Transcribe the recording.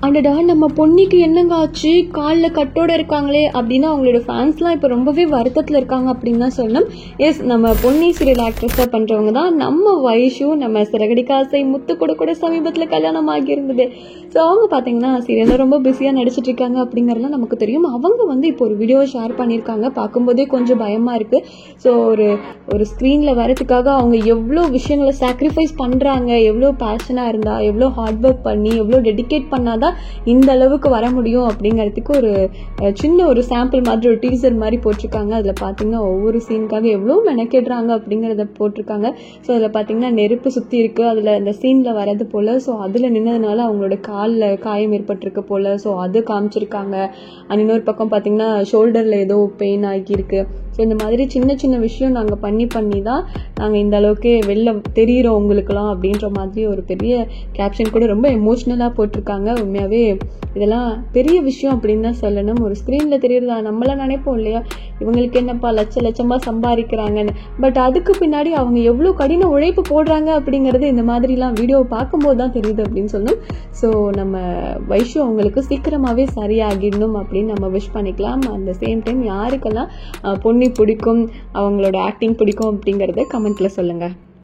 அடடா நம்ம பொன்னிக்கு என்னங்க ஆச்சு, காலில் கட்டோட இருக்காங்களே அப்படின்னு அவங்களோட ஃபேன்ஸ்லாம் இப்போ ரொம்பவே வருத்தத்தில் இருக்காங்க அப்படின்னு தான் சொல்லணும். எஸ், நம்ம பொன்னி சீரியல் ஆக்ட்ரஸாக பண்ணுறவங்க தான் நம்ம வைஷு. நம்ம சிறகடிக்காசை முத்து கூட சமீபத்தில் கல்யாணம் ஆகியிருந்தது. ஸோ அவங்க பார்த்தீங்கன்னா சீரியலில் ரொம்ப பிஸியாக நடிச்சிட்டு இருக்காங்க அப்படிங்கிறதுலாம் நமக்கு தெரியும். அவங்க வந்து இப்போ ஒரு வீடியோ ஷேர் பண்ணியிருக்காங்க. பார்க்கும்போதே கொஞ்சம் பயமாக இருக்குது. ஸோ ஒரு ஸ்க்ரீனில் வரதுக்காக அவங்க எவ்வளோ விஷயங்களை சாக்ரிஃபைஸ் பண்ணுறாங்க, எவ்வளோ பேஷனாக இருந்தால், எவ்வளோ ஹார்ட் ஒர்க் பண்ணி, எவ்வளோ டெடிகேட் பண்ணாதான் இந்த அளவுக்கு வர முடியும் அப்படிங்கிறதுக்கு ஒரு சின்ன ஒரு சாம்பிள் மாதிரி ஒரு டீசர் மாதிரி போட்டிருக்காங்க. அதில் பார்த்தீங்கன்னா ஒவ்வொரு சீனுக்காக எவ்வளோ மெனக்கெடுறாங்க அப்படிங்கிறத போட்டிருக்காங்க. ஸோ அதில் பார்த்தீங்கன்னா நெருப்பு சுற்றி இருக்குது, அதில் அந்த சீனில் வரது போல். ஸோ அதில் நின்னதுனால அவங்களோட காலில் காயம் ஏற்பட்டிருக்கு போல். ஸோ அது காமிச்சிருக்காங்க. இன்னொரு பக்கம் பார்த்தீங்கன்னா ஷோல்டரில் ஏதோ பெயின் ஆகியிருக்கு. ஸோ இந்த மாதிரி சின்ன சின்ன விஷயம் நாங்கள் பண்ணி தான் நாங்கள் இந்த அளவுக்கு வெளில தெரிகிறோம் உங்களுக்கெல்லாம் அப்படின்ற மாதிரி ஒரு பெரிய கேப்ஷன் கூட ரொம்ப எமோஷ்னலாக போட்டிருக்காங்க. உண்மையாகவே இதெல்லாம் பெரிய விஷயம் அப்படின்னு தான் சொல்லணும். ஒரு ஸ்க்ரீனில் தெரியுறதா நம்மளாம் நினைப்போம் இல்லையா, இவங்களுக்கு என்னப்பா லட்சமாக சம்பாதிக்கிறாங்கன்னு. பட் அதுக்கு பின்னாடி அவங்க எவ்வளோ கடின உழைப்பு போடுறாங்க அப்படிங்கிறது இந்த மாதிரிலாம் வீடியோவை பார்க்கும்போது தான் தெரியுது அப்படின்னு சொல்லணும். ஸோ நம்ம வைஷு அவங்களுக்கு சீக்கிரமாகவே சரியாகிடணும் அப்படின்னு நம்ம விஷ் பண்ணிக்கலாம். அந்த சேம் டைம் யாருக்கெல்லாம் பொன்னி பிடிக்கும், அவங்களோட ஆக்டிங் பிடிக்கும் அப்படிங்கிறத கமெண்ட்டில் சொல்லுங்கள்.